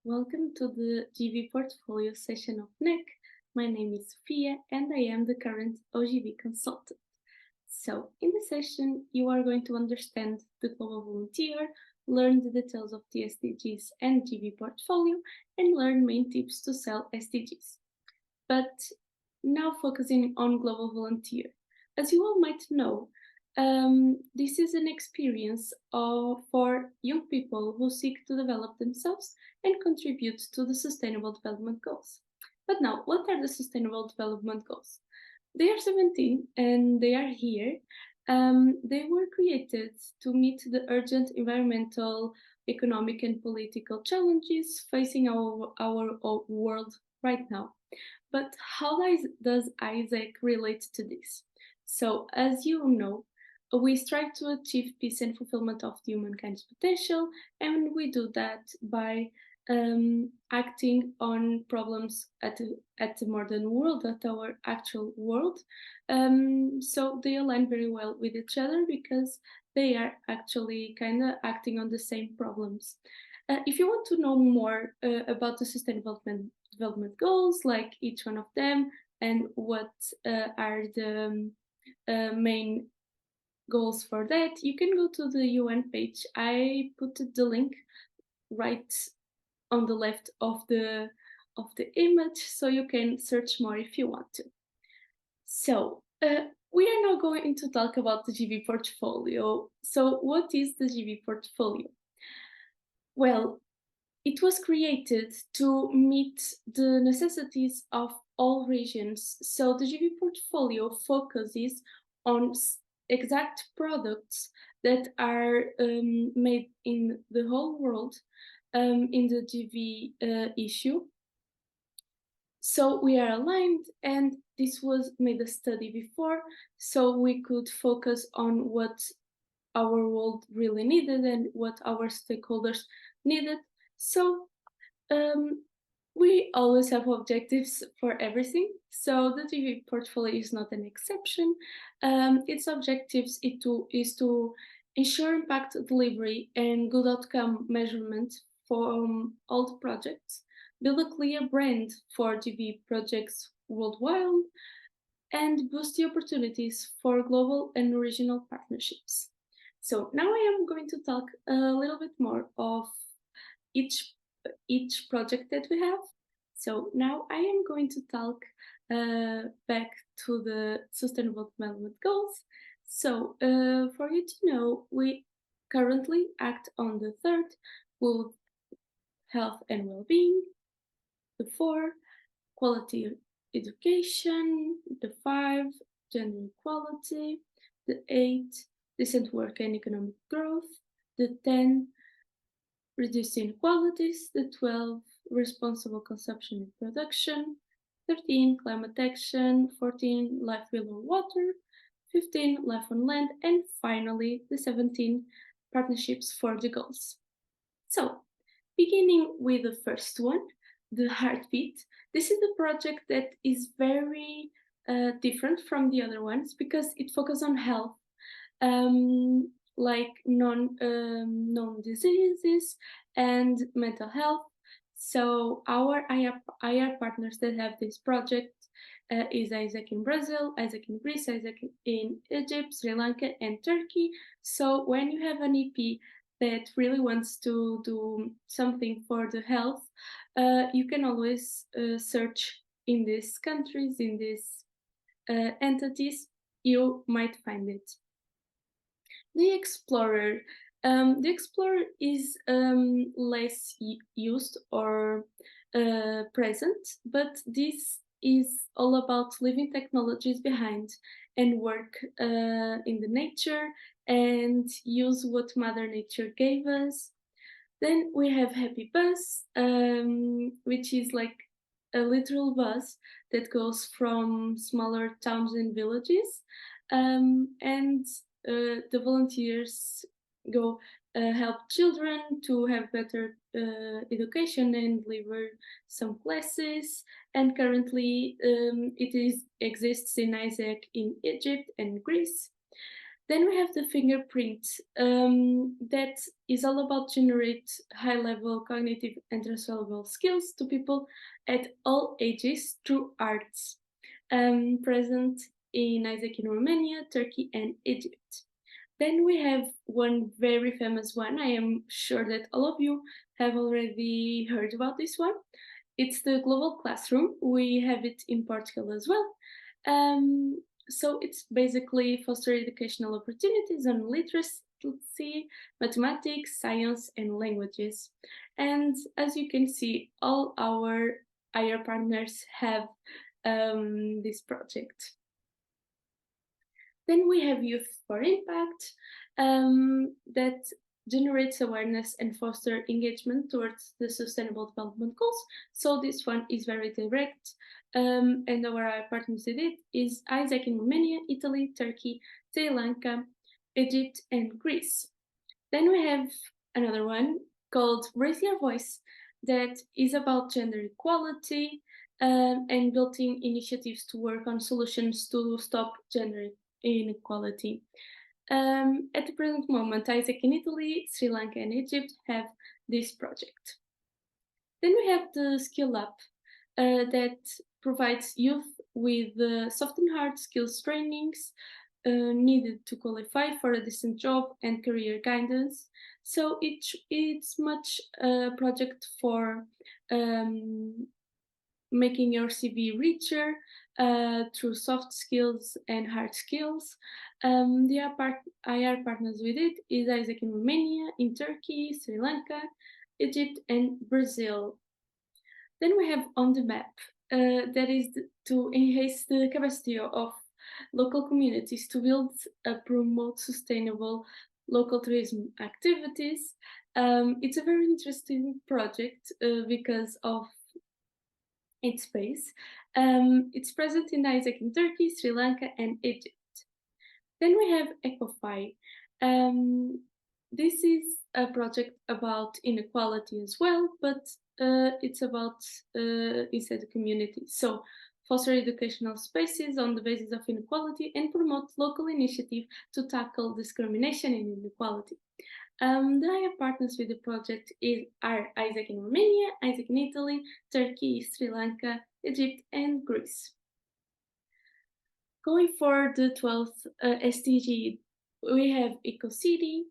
Welcome to the GV portfolio session of NEC. My name is Sofia and I am the current OGV consultant. So, in this session, you are going to understand the Global Volunteer, learn the details of the SDGs and GV portfolio, and learn main tips to sell SDGs. But now focusing on Global Volunteer. As you all might know, this is an experience for young people who seek to develop themselves and contribute to the Sustainable Development Goals. But now, what are the Sustainable Development Goals? They are 17 and they are here. They were created to meet the urgent environmental, economic, and political challenges facing our world right now. But how does Isaac relate to this? So, as you know, we strive to achieve peace and fulfillment of humankind's potential, and we do that by acting on problems at the modern world, at our actual world. So they align very well with each other because they are actually kind of acting on the same problems. If you want to know more about the Sustainable Development Goals, like each one of them, and what are the main goals for that, you can go to the UN page. I put the link right on the left of the image, so you can search more if you want to. So we are now going to talk about the GV portfolio. So what is the GV portfolio? Well, it was created to meet the necessities of all regions. So the GV portfolio focuses on exact products that are made in the whole world in the GV issue. So we are aligned, and this was made a study before, so we could focus on what our world really needed and what our stakeholders needed. So we always have objectives for everything. So the GV portfolio is not an exception. Its objectives is to ensure impact delivery and good outcome measurement for all the projects, build a clear brand for GV projects worldwide, and boost the opportunities for global and regional partnerships. So now I am going to talk a little bit more of each project that we have. So now I am going to talk back to the Sustainable Development Goals. So for you to know, we currently act on the third, with health and well-being, the 4, quality education, the 5, gender equality, the 8, decent work and economic growth, the 10, reduce inequalities, the 12, responsible consumption and production, 13, climate action, 14, life below water, 15, life on land, and finally the 17, partnerships for the goals. So, beginning with the first one, the heartbeat. This is a project that is very different from the other ones because it focuses on health, like known diseases and mental health. So our IR partners that have this project is Isaac in Brazil, Isaac in Greece, Isaac in Egypt, Sri Lanka, and Turkey. So when you have an EP that really wants to do something for the health, you can always search in these countries, in these entities, you might find it. The Explorer. The Explorer is less used or present, but this is all about leaving technologies behind and work in the nature and use what Mother Nature gave us. Then we have Happy Bus, which is like a literal bus that goes from smaller towns and villages, and the volunteers go help children to have better education and deliver some classes. And currently, it exists in Isaac in Egypt and Greece. Then we have the fingerprint that is all about generate high-level cognitive and transferable skills to people at all ages through arts, present in Isaac in Romania, Turkey, and Egypt. Then we have one very famous one. I am sure that all of you have already heard about this one. It's the Global Classroom. We have it in Portugal as well. So it's basically foster educational opportunities on literacy, mathematics, science, and languages. And as you can see, all our IR partners have this project. Then we have Youth for Impact that generates awareness and foster engagement towards the Sustainable Development Goals. So this one is very direct, and our partners in it is Isaac in Romania, Italy, Turkey, Sri Lanka, Egypt, and Greece. Then we have another one called Raise Your Voice that is about gender equality and building initiatives to work on solutions to stop gender inequality. At the present moment, Isaac in Italy, Sri Lanka, and Egypt have this project. Then we have the Skill Up that provides youth with soft and hard skills trainings needed to qualify for a decent job and career guidance. So it's much a project for making your CV richer through soft skills and hard skills. The IR partners with it is Isaac in Romania, in Turkey, Sri Lanka, Egypt, and Brazil. Then we have On the Map, that is to enhance the capacity of local communities to build promote sustainable local tourism activities. It's a very interesting project because of its base. It's present in Isaac in Turkey, Sri Lanka, and Egypt. Then we have EcoFi. This is a project about inequality as well, but it's about inside the community. So foster educational spaces on the basis of inequality and promote local initiative to tackle discrimination and inequality. The IR partners with the project are Isaac in Romania, Isaac in Italy, Turkey, Sri Lanka, Egypt, and Greece. Going for the 12th SDG, we have EcoCity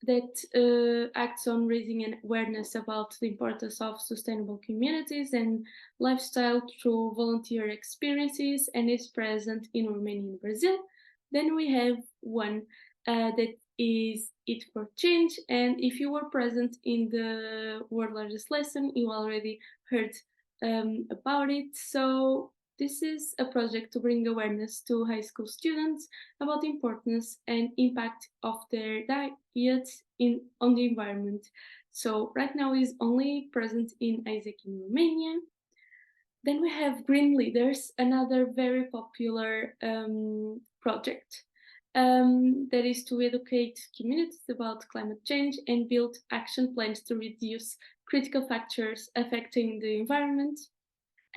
that acts on raising an awareness about the importance of sustainable communities and lifestyle through volunteer experiences and is present in Romania and Brazil. Then we have one that is It for Change, and if you were present in the World Largest Lesson, you already heard about it. So this is a project to bring awareness to high school students about the importance and impact of their diet on the environment. So right now is only present in Isaac in Romania. Then we have Green Leaders, another very popular project that is to educate communities about climate change and build action plans to reduce critical factors affecting the environment.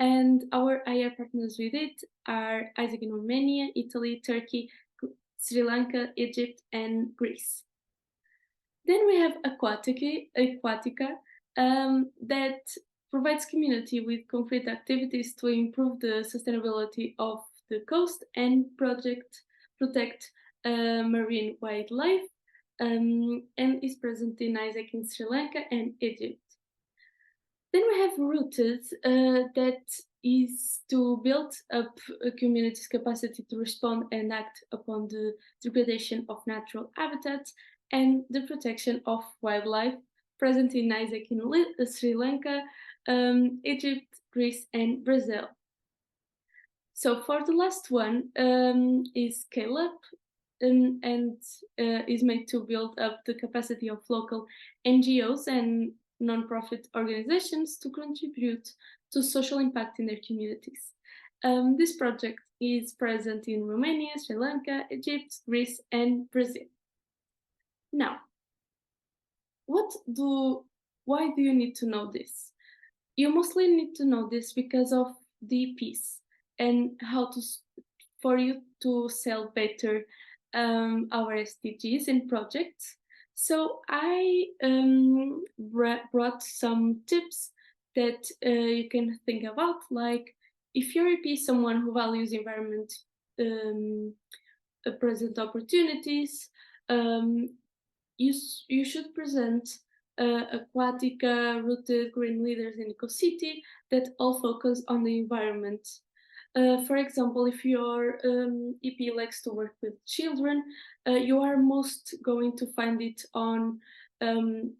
And our IR partners with it are Isaac in Romania, Italy, Turkey, Sri Lanka, Egypt, and Greece. Then we have Aquatica that provides community with concrete activities to improve the sustainability of the coast and protect marine wildlife, and is present in Isaac in Sri Lanka and Egypt. Then we have Rooted, that is to build up a community's capacity to respond and act upon the degradation of natural habitats and the protection of wildlife, present in Isaac in Sri Lanka, Egypt, Greece, and Brazil. So for the last one is Scale Up, and is made to build up the capacity of local NGOs and non-profit organizations to contribute to social impact in their communities. This project is present in Romania, Sri Lanka, Egypt, Greece, and Brazil. Now, why do you need to know this? You mostly need to know this because of the piece and for you to sell better our SDGs and projects. So I brought some tips that you can think about, like if you're someone who values environment um, present opportunities, um, you should present Aquatica, Rooted, Green Leaders, and EcoCity that all focus on the environment. For example, if your EP likes to work with children, you are most going to find it on um,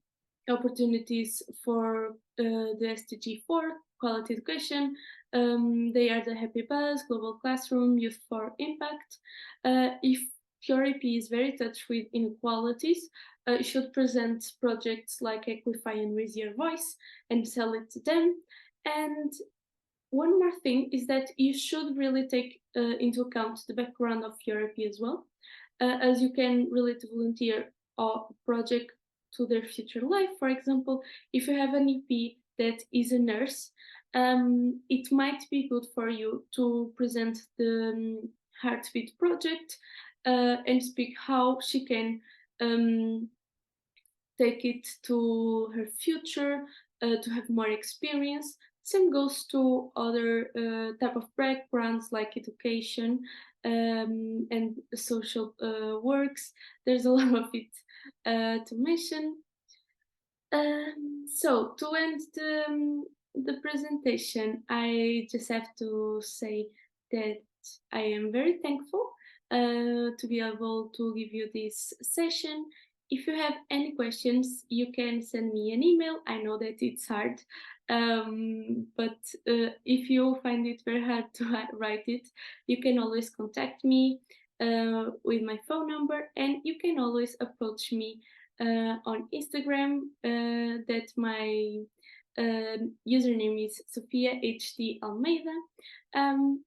opportunities for the SDG 4, quality education. They are the Happy Buzz, Global Classroom, Youth for Impact. If your EP is very touched with inequalities, should present projects like Equify and Raise Your Voice and sell it to them. And one more thing is that you should really take into account the background of your EP as well, as you can relate to volunteer or project to their future life. For example, if you have an EP that is a nurse, it might be good for you to present the Heartbeat project and speak how she can take it to her future to have more experience. Same goes to other type of backgrounds like education and social works. There's a lot of it to mention. So to end the presentation, I just have to say that I am very thankful to be able to give you this session. If you have any questions, you can send me an email. I know that it's hard, but if you find it very hard to write it, you can always contact me with my phone number, and you can always approach me on Instagram. That my username is Sofia HD Almeida.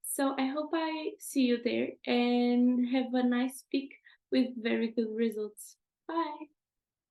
So I hope I see you there and have a nice week with very good results. Bye.